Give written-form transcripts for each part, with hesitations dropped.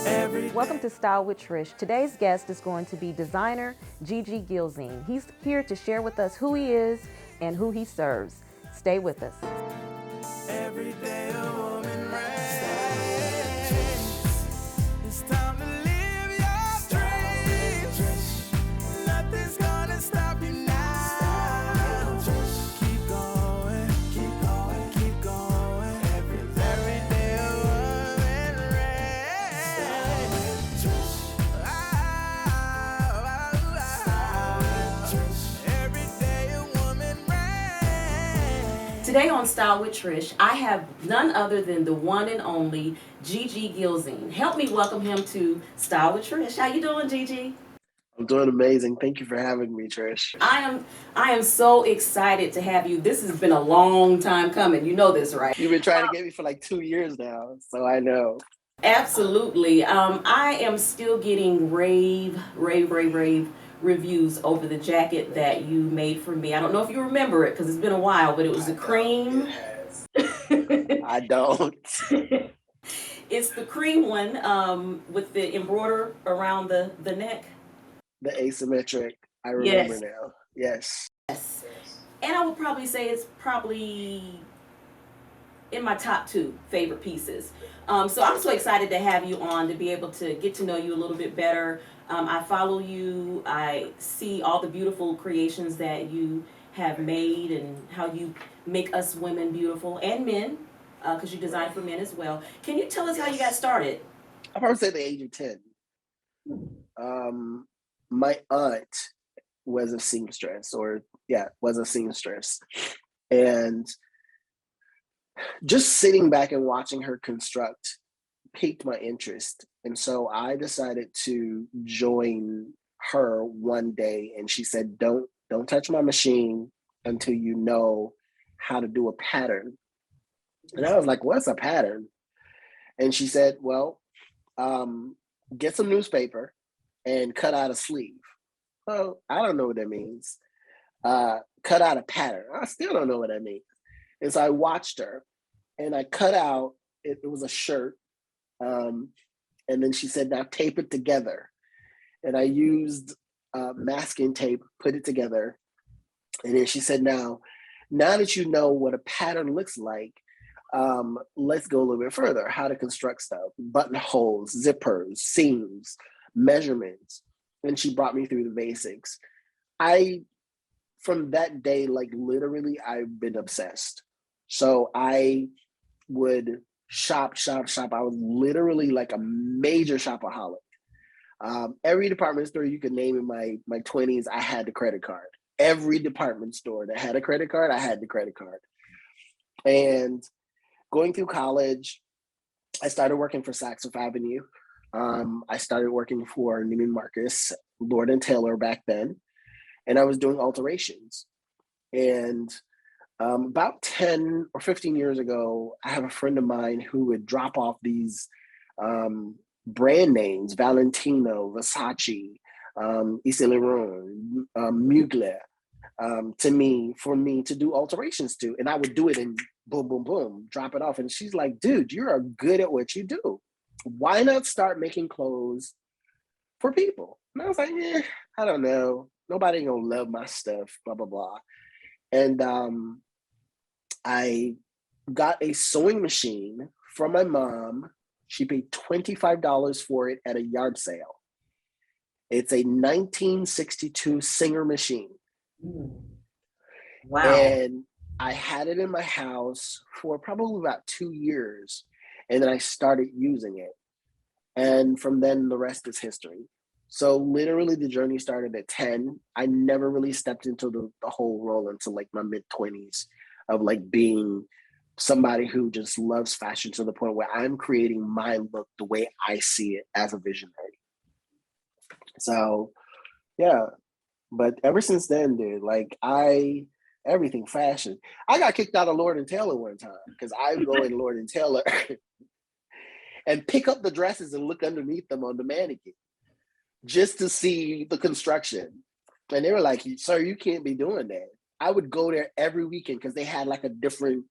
Welcome to Style with Trish. Today's guest is going to be designer Gege Gilzene. He's here to share with us who he is and who he serves. Stay with us. Every day a woman race. It's time to live your dreams. Nothing's gonna stop you now. Keep going, keep going, keep going. Every day a woman race. Every day a woman race. Today on Style with Trish, I have none other than the one and only Gege Gilzene. Help me welcome him to Style with Trish. How you doing, Gege? I'm doing amazing. Thank you for having me, Trish. I am so excited to have you. This has been a long time coming. You know this, right? You've been trying to get me for like 2 years now, so I know. Absolutely. I am still getting rave reviews over the jacket that you made for me. I don't know if you remember it because it's been a while, but it was the cream. I don't. It's the cream one with the embroider around the neck. The asymmetric. I remember now. Yes. Yes. And I would probably say it's probably in my top two favorite pieces. So I'm so excited to have you on to be able to get to know you a little bit better. I follow you. I see all the beautiful creations that you have made and how you make us women beautiful and men, because you design for men as well. Can you tell us how you got started? I'll probably say at the age of 10. My aunt was a seamstress, and just sitting back and watching her construct piqued my interest. And so I decided to join her one day, and she said, don't touch my machine until you know how to do a pattern. And I was like, what's a pattern? And she said, well, get some newspaper and cut out a sleeve. Well, I don't know what that means. Cut out a pattern. I still don't know what that means. And so I watched her and I cut out, it was a shirt. And then she said, now tape it together. And I used masking tape, put it together. And then she said, now that you know what a pattern looks like, let's go a little bit further. How to construct stuff, buttonholes, zippers, seams, measurements. And she brought me through the basics. From that day, like literally, I've been obsessed. So I would shop. I was literally like a major shopaholic. Every department store you could name in my 20s, I had the credit card. Every department store that had a credit card, I had the credit card. And going through college, I started working for Saks Fifth Avenue. I started working for Neiman Marcus, Lord & Taylor back then, and I was doing alterations. And about 10 or 15 years ago, I have a friend of mine who would drop off these brand names, Valentino, Versace, Yves Saint Laurent, Mugler, for me to do alterations to. And I would do it in boom, boom, boom, drop it off. And she's like, dude, you're good at what you do. Why not start making clothes for people? And I was like, I don't know. Nobody gonna love my stuff, blah, blah, blah. And I got a sewing machine from my mom. She paid $25 for it at a yard sale. It's a 1962 Singer machine. Wow. And I had it in my house for probably about 2 years. And then I started using it. And from then, the rest is history. So literally the journey started at 10. I never really stepped into the whole role until like my mid-20s of like being somebody who just loves fashion to the point where I'm creating my look the way I see it as a visionary. So, yeah. But ever since then, dude, like everything fashion. I got kicked out of Lord & Taylor one time because I would go in Lord & Taylor and pick up the dresses and look underneath them on the mannequin just to see the construction. And they were like, sir, you can't be doing that. I would go there every weekend because they had like a different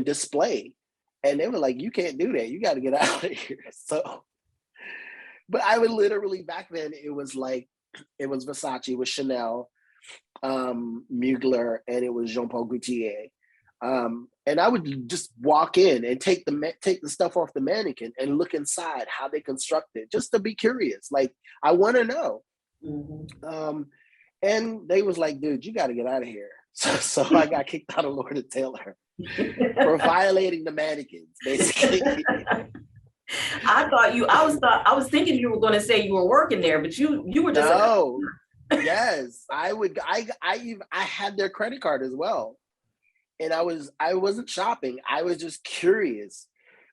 display. And they were like, you can't do that. You got to get out of here. So, but I would literally, back then, it was Versace, it was Chanel, Mugler, and it was Jean Paul Gaultier. And I would just walk in and take the stuff off the mannequin and look inside how they construct it, just to be curious. Like, I want to know. Mm-hmm. And they was like, dude, you got to get out of here. So I got kicked out of Lord & Taylor for violating the mannequins, basically. I was thinking you were going to say you were working there, but you were just no. Yes, I had their credit card as well. And I wasn't shopping. I was just curious,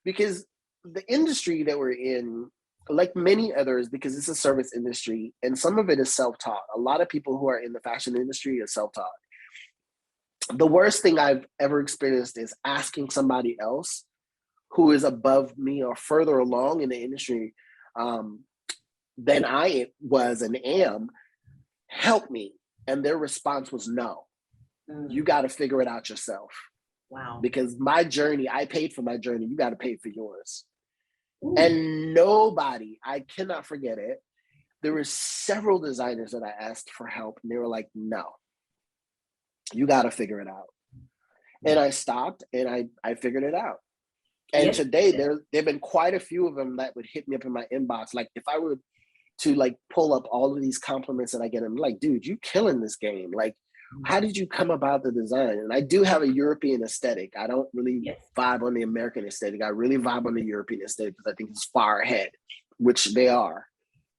because the industry that we're in, like many others, because it's a service industry and some of it is self-taught. A lot of people who are in the fashion industry are self-taught. The worst thing I've ever experienced is asking somebody else who is above me or further along in the industry than I was and am, help me. And their response was no. You got to figure it out yourself. Wow. Because my journey, I paid for my journey. You got to pay for yours. Ooh. And nobody, I cannot forget it. There were several designers that I asked for help, and they were like, no, you got to figure it out. And I stopped and I figured it out. And yes. Today there've been quite a few of them that would hit me up in my inbox. Like, if I were to like pull up all of these compliments that I get, I'm like, dude, you killing this game. Like, how did you come about the design? And I do have a European aesthetic. I don't really vibe on the American aesthetic. I really vibe on the European aesthetic because I think it's far ahead, which they are,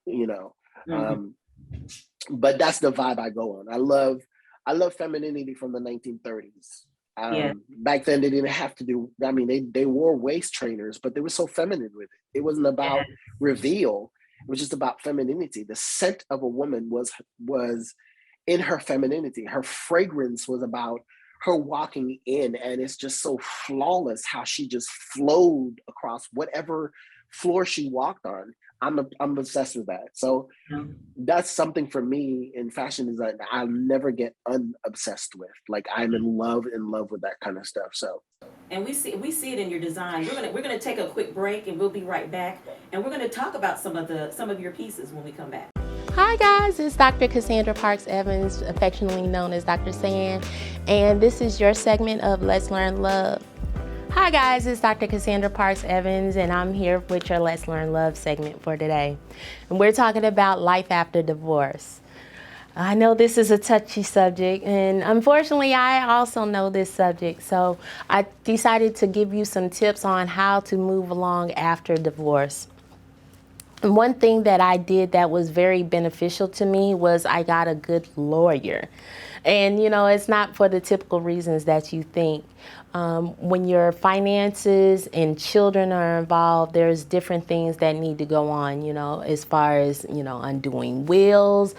you know. Mm-hmm. But that's the vibe I go on. I love femininity from the 1930s. Back then they didn't have to do, I mean, they wore waist trainers, but they were so feminine with it. It wasn't about reveal. It was just about femininity. The scent of a woman was in her femininity. Her fragrance was about her walking in, and it's just so flawless how she just flowed across whatever floor she walked on. I'm obsessed with that. So that's something for me in fashion design that I'll never get unobsessed with. Like, I'm in love with that kind of stuff. So, and we see it in your design. We're gonna take a quick break, and we'll be right back. And we're gonna talk about some of your pieces when we come back. Hi guys, it's Dr. Cassandra Parks Evans, affectionately known as Dr. San, and this is your segment of Let's Learn Love. Hi guys, it's Dr. Cassandra Parks Evans, and I'm here with your Let's Learn Love segment for today. And we're talking about life after divorce. I know this is a touchy subject, and unfortunately I also know this subject, so I decided to give you some tips on how to move along after divorce. And one thing that I did that was very beneficial to me was I got a good lawyer. And, you know, it's not for the typical reasons that you think. When your finances and children are involved, there's different things that need to go on, you know, as far as, you know, undoing wills,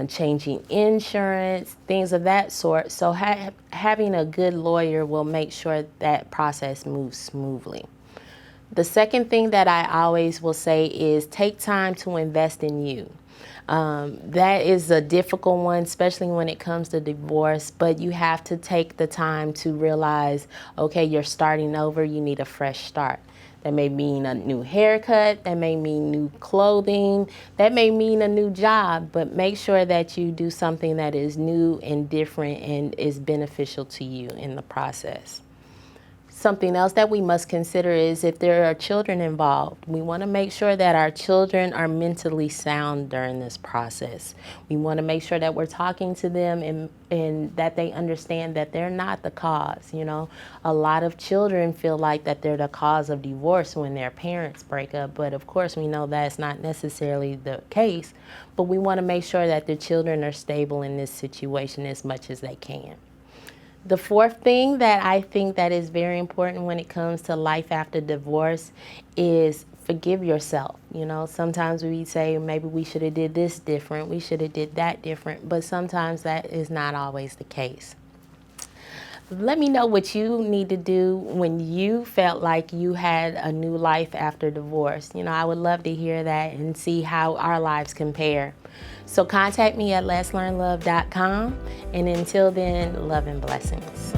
changing insurance, things of that sort. So having a good lawyer will make sure that process moves smoothly. The second thing that I always will say is take time to invest in you. That is a difficult one, especially when it comes to divorce, but you have to take the time to realize, okay, you're starting over, you need a fresh start. That may mean a new haircut, that may mean new clothing, that may mean a new job, but make sure that you do something that is new and different and is beneficial to you in the process. Something else that we must consider is if there are children involved. We want to make sure that our children are mentally sound during this process. We want to make sure that we're talking to them and that they understand that they're not the cause. You know, a lot of children feel like that they're the cause of divorce when their parents break up, but of course we know that's not necessarily the case, but we want to make sure that the children are stable in this situation as much as they can. The fourth thing that I think that is very important when it comes to life after divorce is forgive yourself. You know, sometimes we say maybe we should have did this different, we should have did that different, but sometimes that is not always the case. Let me know what you need to do when you felt like you had a new life after divorce. You know, I would love to hear that and see how our lives compare. So contact me at letslearnlove.com, and until then, love and blessings.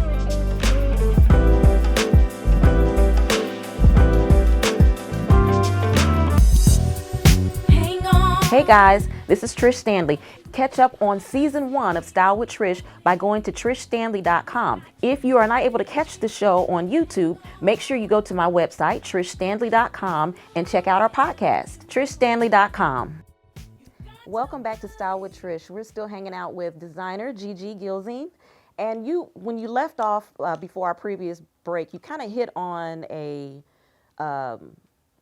Hey guys, this is Trish Standley. Catch up on season 1 of Style with Trish by going to trishstanley.com. If you are not able to catch the show on YouTube, make sure you go to my website, trishstanley.com, and check out our podcast, trishstanley.com. Welcome back to Style with Trish. We're still hanging out with designer Gege Gilzene. And when you left off before our previous break, you kind of hit on a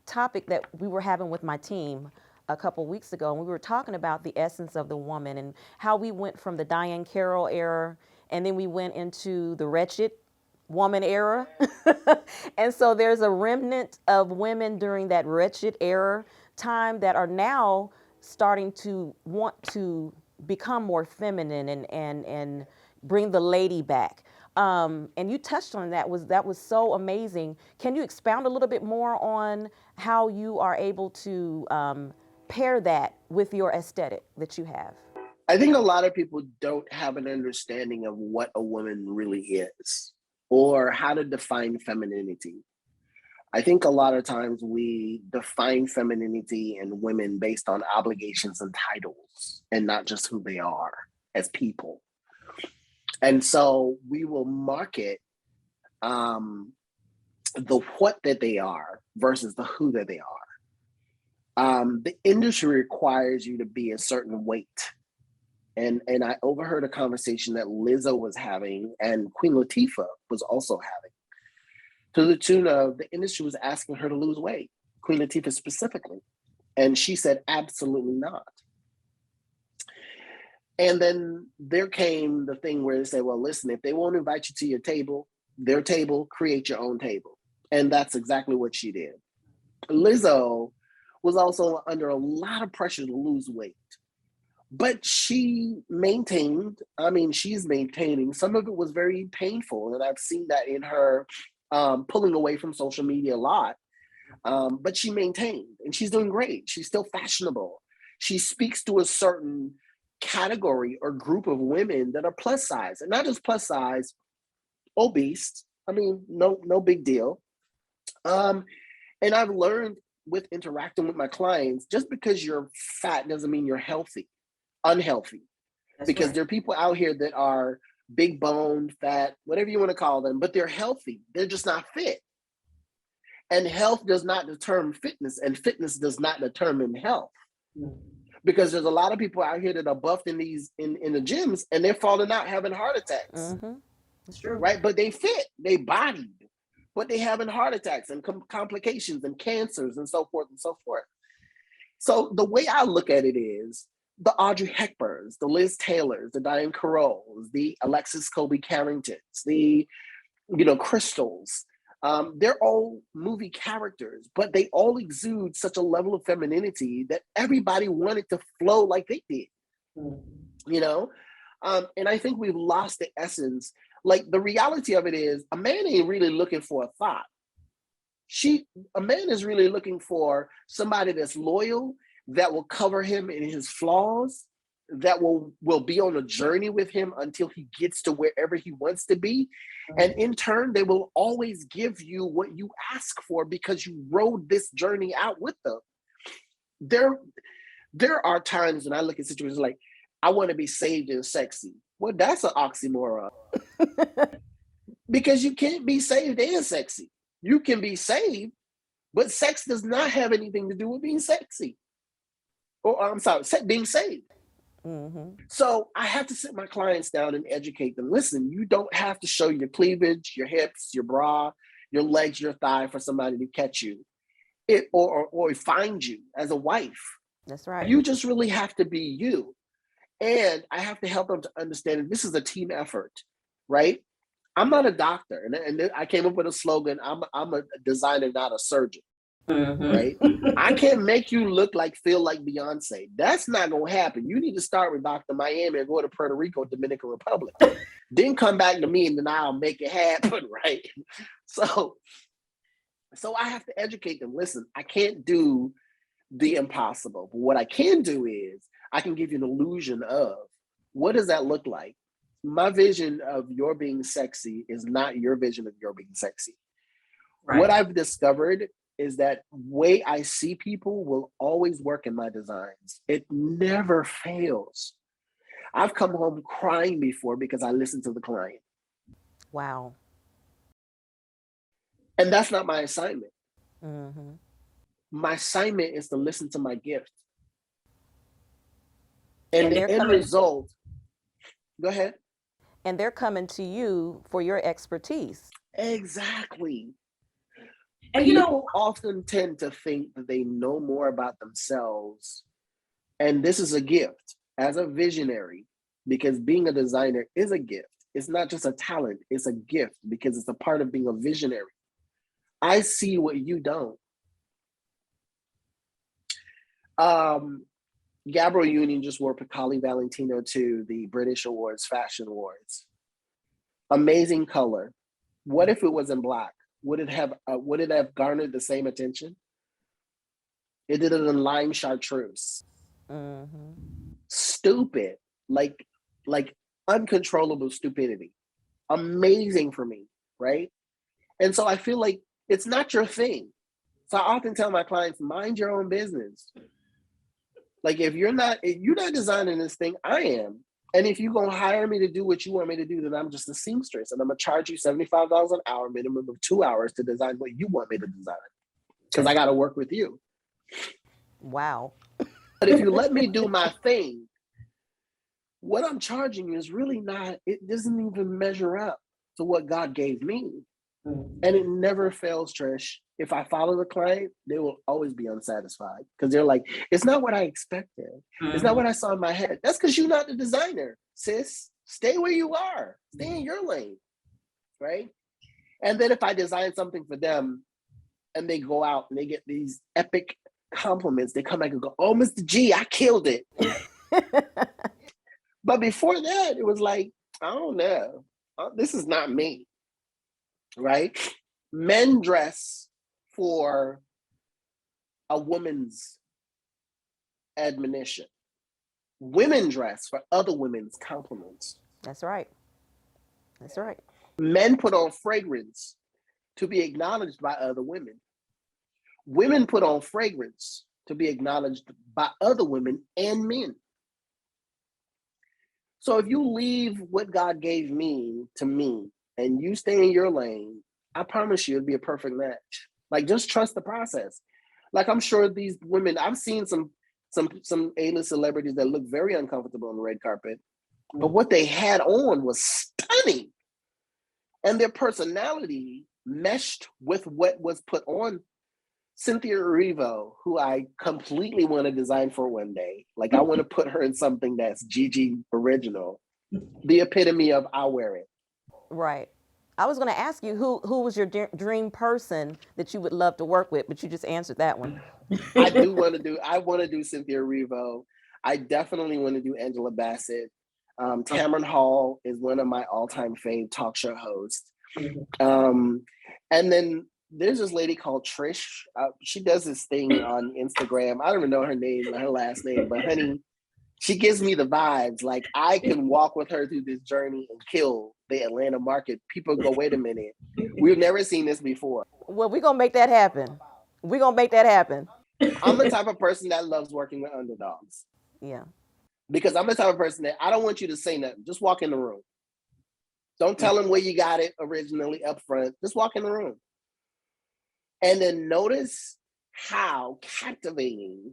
topic that we were having with my team a couple weeks ago, and we were talking about the essence of the woman and how we went from the Diane Carroll era, and then we went into the wretched woman era. And so there's a remnant of women during that wretched era time that are now starting to want to become more feminine and bring the lady back. And you touched on that was so amazing. Can you expound a little bit more on how you are able to pair that with your aesthetic that you have? I think a lot of people don't have an understanding of what a woman really is or how to define femininity. I think a lot of times we define femininity and women based on obligations and titles and not just who they are as people. And so we will market the what that they are versus the who that they are. The industry requires you to be a certain weight. And I overheard a conversation that Lizzo was having and Queen Latifah was also having, to the tune of the industry was asking her to lose weight, Queen Latifah specifically. And she said, absolutely not. And then there came the thing where they said, well, listen, if they won't invite you to your table, their table, create your own table. And that's exactly what she did. Lizzo was also under a lot of pressure to lose weight, but she maintained, she's maintaining. Some of it was very painful. And I've seen that in her pulling away from social media a lot. But she maintained and she's doing great. She's still fashionable. She speaks to a certain category or group of women that are plus size, and not just plus size, obese. No big deal. And I've learned with interacting with my clients, just because you're fat doesn't mean you're unhealthy. That's because right. There are people out here that are big boned, fat, whatever you want to call them, but they're healthy. They're just not fit. And health does not determine fitness, and fitness does not determine health. Because there's a lot of people out here that are buffed in the gyms and they're falling out having heart attacks. Mm-hmm. That's true. Right? But they fit, they bodied, but they having heart attacks and complications and cancers and so forth and so forth. So the way I look at it is the Audrey Hepburns, the Liz Taylors, the Diane Carrolls, the Alexis Colby Carringtons, the Crystals. They're all movie characters, but they all exude such a level of femininity that everybody wanted to flow like they did, and I think we've lost the essence. Like, the reality of it is a man ain't really looking for a thought. A man is really looking for somebody that's loyal, that will cover him in his flaws, that will be on a journey with him until he gets to wherever he wants to be. And in turn, they will always give you what you ask for because you rode this journey out with them. There are times when I look at situations like, I want to be saved and sexy. Well, that's an oxymoron. Because you can't be saved and sexy. You can be saved, but sex does not have anything to do with being sexy. Being saved. Mm-hmm. So I have to sit my clients down and educate them. Listen, you don't have to show your cleavage, your hips, your bra, your legs, your thigh for somebody to catch you or find you as a wife. That's right. You just really have to be you. And I have to help them to understand that this is a team effort, right? I'm not a doctor. And I came up with a slogan, I'm a designer, not a surgeon. Mm-hmm. Right? I can't make you feel like Beyonce. That's not gonna happen. You need to start with Dr. Miami and go to Puerto Rico, Dominican Republic. Then come back to me and then I'll make it happen, right? So I have to educate them. Listen, I can't do the impossible. But what I can do is I can give you an illusion of what does that look like? My vision of your being sexy is not your vision of your being sexy. Right. What I've discovered is that way I see people will always work in my designs. It never fails. I've come home crying before because I listened to the client. Wow. And that's not my assignment. Mm-hmm. My assignment is to listen to my gift. And And the end result, go ahead. And they're coming to you for your expertise. Exactly. And people often tend to think that they know more about themselves. And this is a gift as a visionary, because being a designer is a gift. It's not just a talent, it's a gift because it's a part of being a visionary. I see what you don't. Gabrielle Union just wore Piccoli Valentino to the British Awards, Fashion Awards. Amazing color. What if it was in black? Would it have garnered the same attention? It did it in lime chartreuse. Mm-hmm. Stupid, like uncontrollable stupidity. Amazing for me, right? And so I feel like it's not your thing. So I often tell my clients, mind your own business. Like if you're not designing this thing, I am. And if you're gonna hire me to do what you want me to do, then I'm just a seamstress, and I'm gonna charge you $75 an hour, minimum of 2 hours to design what you want me to design, because I got to work with you. Wow. But if you let me do my thing, what I'm charging you is really not. It doesn't even measure up to what God gave me, and it never fails, Trish. If I follow the client, they will always be unsatisfied because they're like, it's not what I expected. It's not what I saw in my head. That's because you're not the designer, sis. Stay where you are. Stay in your lane, right? And then if I design something for them and they go out and they get these epic compliments, they come back and go, oh, Mr. G, I killed it. But before that, it was like, I don't know. This is not me, right? Men dress for a woman's admonition. Women dress for other women's compliments. That's right. That's right. Men put on fragrance to be acknowledged by other women. Women put on fragrance to be acknowledged by other women and men. So if you leave what God gave me to me and you stay in your lane, I promise you it'll be a perfect match. Like, just trust the process. Like, I'm sure these women, I've seen some A-list celebrities that look very uncomfortable on the red carpet, but what they had on was stunning. And their personality meshed with what was put on. Cynthia Erivo, who I completely want to design for one day. Like, I want to put her in something that's Gege original. The epitome of I'll wear it. Right. I was going to ask you who was your dream person that you would love to work with, but you just answered that one. I want to do Cynthia Erivo. I definitely want to do Angela Bassett. Tamron Hall is one of my all-time fave talk show hosts. And then there's this lady called Trish. She does this thing on Instagram. I don't even know her name, her last name, but honey, she gives me the vibes. Like, I can walk with her through this journey and kill the Atlanta market. People go, wait a minute, we've never seen this before. Well, we're going to make that happen. We're going to make that happen. I'm the type of person that loves working with underdogs. Yeah. Because I'm the type of person that I don't want you to say nothing. Just walk in the room. Don't tell them where you got it originally up front. Just walk in the room. And then notice how captivating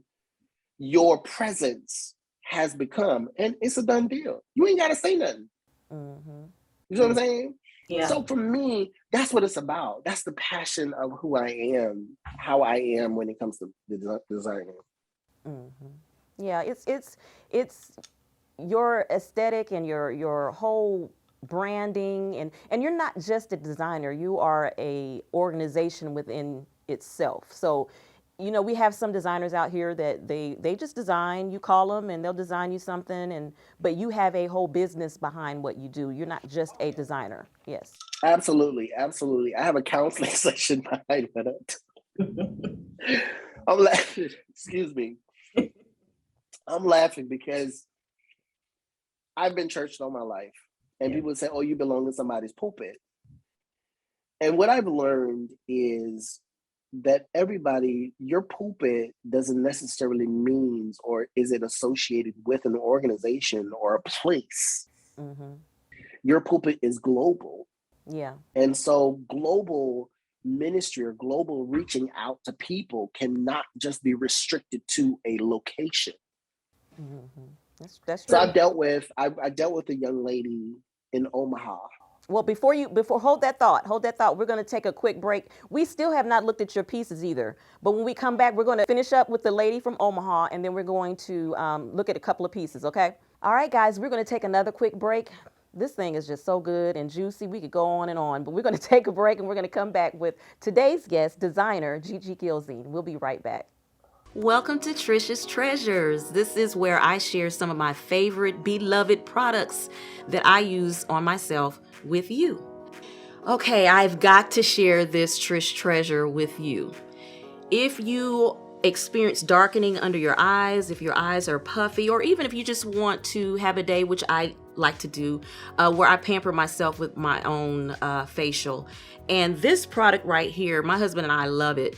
your presence has become. And it's a done deal. You ain't got to say nothing. Mm-hmm. You know what I'm saying? Yeah. So for me, that's what it's about. That's the passion of who I am, how I am when it comes to designing. Mm-hmm. Yeah, it's your aesthetic and your whole branding, and you're not just a designer, you are a organization within itself. So, you know, we have some designers out here that they just design, you call them and they'll design you something, but you have a whole business behind what you do. You're not just a designer. Yes. Absolutely. I have a counseling session behind that. I'm laughing. Excuse me. I'm laughing because I've been churched all my life, and people say, oh, you belong in somebody's pulpit. And what I've learned is that everybody, your pulpit doesn't necessarily means or is it associated with an organization or a place. Mm-hmm. Your pulpit is global. Yeah. And so global ministry or global reaching out to people cannot just be restricted to a location. Mm-hmm. That's So true. I dealt with a young lady in Omaha. Well, before hold that thought. We're going to take a quick break. We still have not looked at your pieces either. But when we come back, we're going to finish up with the lady from Omaha, and then we're going to look at a couple of pieces, okay? All right, guys, we're going to take another quick break. This thing is just so good and juicy. We could go on, but we're going to take a break, and we're going to come back with today's guest, designer Gege Gilzene. We'll be right back. Welcome to Trish's Treasures. This is where I share some of my favorite beloved products that I use on myself with you. Okay, I've got to share this Trish treasure with you. If you experience darkening under your eyes, if your eyes are puffy, or even if you just want to have a day, which I like to do, where I pamper myself with my own facial. And this product right here, my husband and I love it.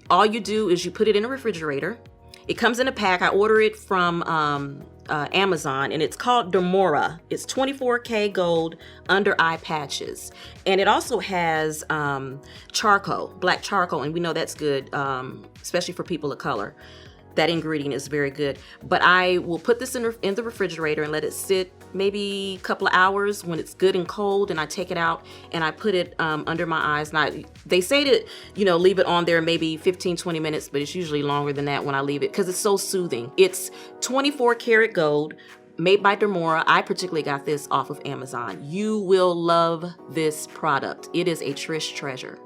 All you do is you put it in a refrigerator. It comes in a pack. I order it from Amazon, and it's called Dermora. It's 24K gold under eye patches. And it also has charcoal, black charcoal, and we know that's good, especially for people of color. That ingredient is very good. But I will put this in the refrigerator and let it sit maybe a couple of hours when it's good and cold, and I take it out and I put it under my eyes. Now, they say to, leave it on there maybe 15, 20 minutes, but it's usually longer than that when I leave it because it's so soothing. It's 24 karat gold, made by Dermora. I particularly got this off of Amazon. You will love this product. It is a Trish treasure.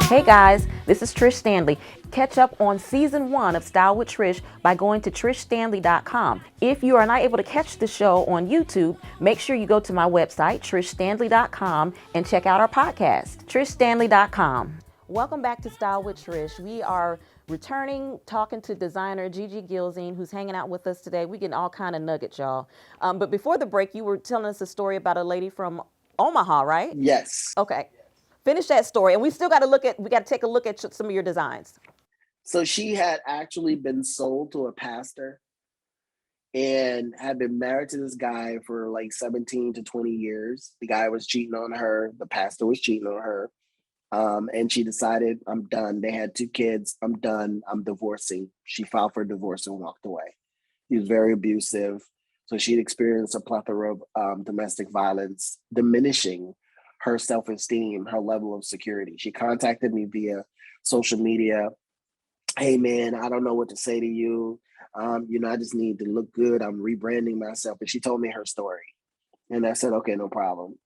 Hey guys, this is Trish Standley. Catch up on season 1 of Style with Trish by going to trishstanley.com. If you are not able to catch the show on YouTube, make sure you go to my website, trishstanley.com, and check out our podcast, trishstanley.com. Welcome back to Style with Trish. We are returning, talking to designer Gege Gilzene, who's hanging out with us today. We getting all kind of nuggets, y'all. But before the break, you were telling us a story about a lady from Omaha, right? Yes. Okay. Finish that story. And we still got to take a look at some of your designs. So she had actually been sold to a pastor and had been married to this guy for like 17 to 20 years. The guy was cheating on her. The pastor was cheating on her. And she decided, I'm done. They had 2 kids. I'm done. I'm divorcing. She filed for divorce and walked away. He was very abusive. So she'd experienced a plethora of domestic violence, diminishing her self-esteem, her level of security. She contacted me via social media. Hey man, I don't know what to say to you. I just need to look good. I'm rebranding myself. And she told me her story. And I said, okay, no problem.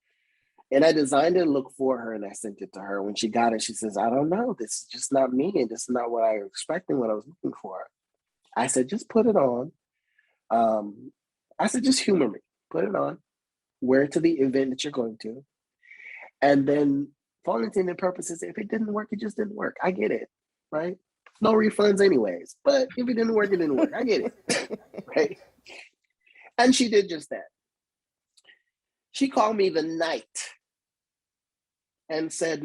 And I designed a look for her and I sent it to her. When she got it, she says, I don't know. This is just not me. And this is not what I was expecting, what I was looking for. I said, just put it on. I said, just humor me. Put it on. Wear it to the event that you're going to. And then, for all intents and purposes, if it didn't work, it just didn't work. I get it, right? No refunds anyways. But if it didn't work, it didn't work. I get it, right? And she did just that. She called me the night and said,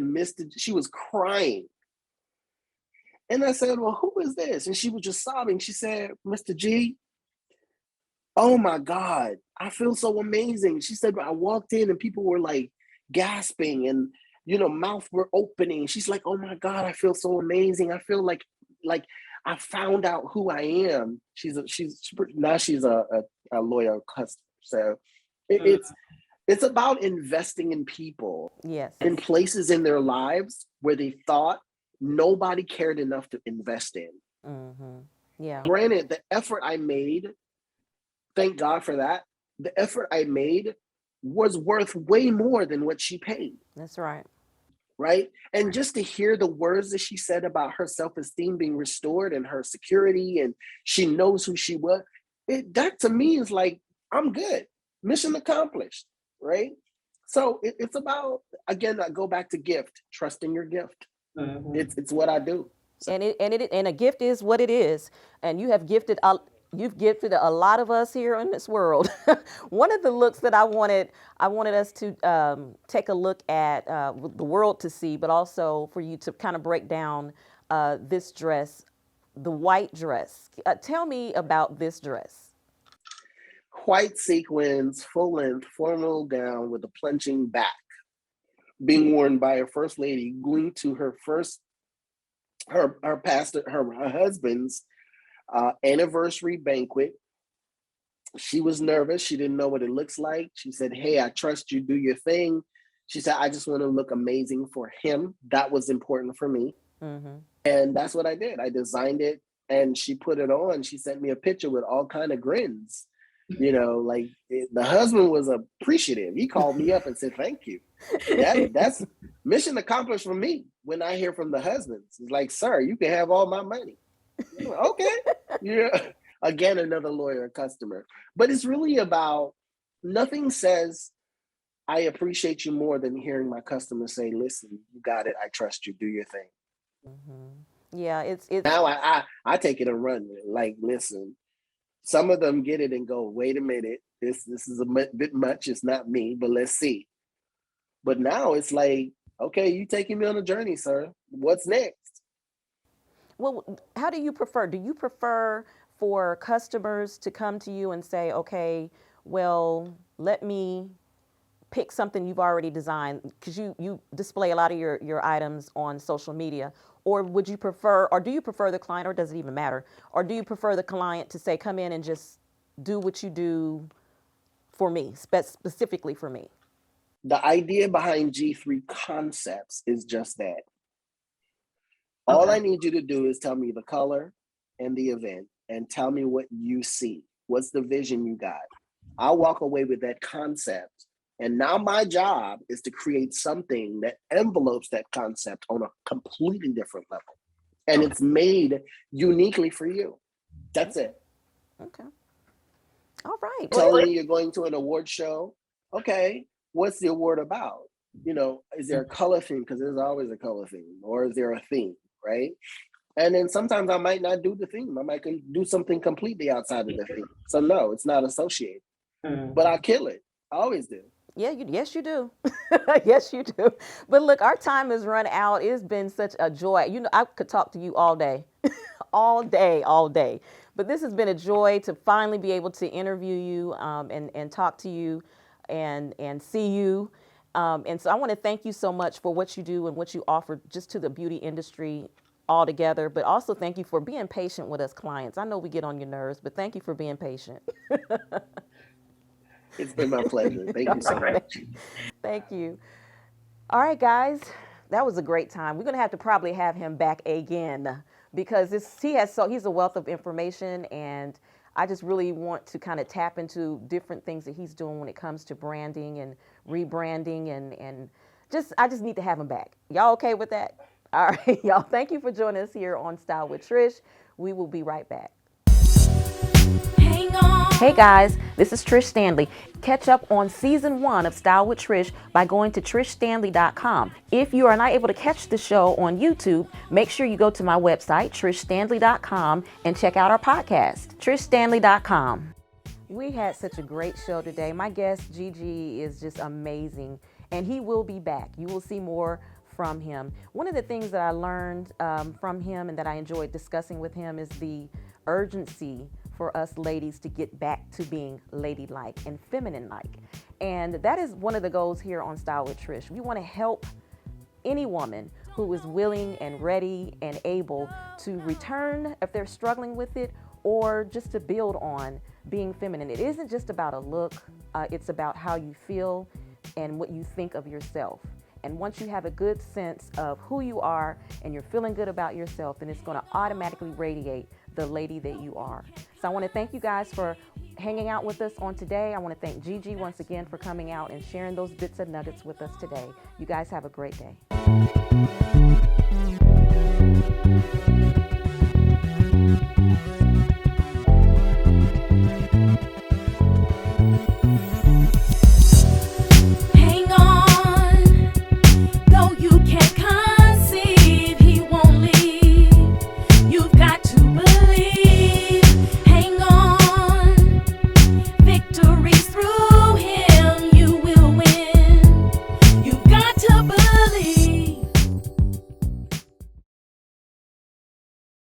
she was crying. And I said, well, who is this? And she was just sobbing. She said, Mr. G, oh my God, I feel so amazing. She said, I walked in and people were like, gasping and mouth were opening. She's like, oh my God, I feel so amazing. I feel like I found out who I am. She's a loyal customer. So it's about investing in people. Yes. In places in their lives where they thought nobody cared enough to invest in. Mm-hmm. Yeah. Granted, the effort I made, thank God for that. The effort I made was worth way more than what she paid. That's right. Right? And just to hear the words that she said about her self-esteem being restored and her security, and she knows who she was, that to me is like, I'm good. Mission accomplished, right? So it's about, again, I go back to gift, trusting your gift. Mm-hmm. It's what I do. So. And a gift is what it is. And you have gifted You've gifted a lot of us here in this world. One of the looks that I wanted us to take a look at, the world to see, but also for you to kind of break down this dress, the white dress. Tell me about this dress. White sequins, full length, formal gown with a plunging back, being worn by a first lady going to her husband's anniversary banquet. She was nervous. She didn't know what it looks like. She said, "Hey, I trust you. Do your thing." She said, "I just want to look amazing for him." That was important for me. Mm-hmm. And that's what I did. I designed it and she put it on. She sent me a picture with all kind of grins. The husband was appreciative. He called me up and said, "Thank you." That's mission accomplished for me. When I hear from the husbands, it's like, "Sir, you can have all my money." Okay. Yeah. Again, another loyal customer. But it's really about, nothing says I appreciate you more than hearing my customers say, "Listen, you got it. I trust you. Do your thing." Mm-hmm. Yeah, it's Now I take it and run with it. Like, listen, some of them get it and go, "Wait a minute, this is a bit much. It's not me, but let's see." But now it's like, "Okay, you taking me on a journey, sir. What's next?" Well, how do you prefer? Do you prefer for customers to come to you and say, "Okay, well, let me pick something you've already designed," because you display a lot of your items on social media, or would you prefer, or do you prefer the client, or does it even matter, or do you prefer the client to say, "Come in and just do what you do for me, specifically for me"? The idea behind G3 Concepts is just that. All I need you to do is tell me the color and the event and tell me what you see. What's the vision you got? I'll walk away with that concept. And now my job is to create something that envelopes that concept on a completely different level. And it's made uniquely for you. That's it. Okay. All right. Telling you you're going to an award show. Okay, what's the award about? Is there a color theme? Because there's always a color theme. Or is there a theme, right? And then sometimes I might not do the theme. I might do something completely outside of the theme. So no, it's not associated. But I kill it. I always do. Yeah, yes, you do. Yes, you do. But look, our time has run out. It's been such a joy. I could talk to you all day, all day, all day. But this has been a joy to finally be able to interview you and talk to you and see you. And so I want to thank you so much for what you do and what you offer just to the beauty industry altogether. But also thank you for being patient with us clients. I know we get on your nerves, but thank you for being patient. It's been my pleasure. Thank you so much. Thank you. All right, guys, that was a great time. We're going to have to probably have him back again because he's a wealth of information, and I just really want to kind of tap into different things that he's doing when it comes to branding and rebranding, and I just need to have him back. Y'all okay with that? All right, y'all. Thank you for joining us here on Style with Trish. We will be right back. Hey guys, this is Trish Standley. Catch up on season 1 of Style with Trish by going to trishstanley.com. If you are not able to catch the show on YouTube, make sure you go to my website, trishstanley.com, and check out our podcast, trishstanley.com. We had such a great show today. My guest, Gege, is just amazing, and he will be back. You will see more from him. One of the things that I learned from him and that I enjoyed discussing with him is the urgency for us ladies to get back to being ladylike and feminine-like. And that is one of the goals here on Style with Trish. We want to help any woman who is willing and ready and able to return if they're struggling with it, or just to build on being feminine. It isn't just about a look, it's about how you feel and what you think of yourself. And once you have a good sense of who you are and you're feeling good about yourself, then it's going to automatically radiate the lady that you are. So I want to thank you guys for hanging out with us on today. I want to thank Gege once again for coming out and sharing those bits and nuggets with us today. You guys have a great day.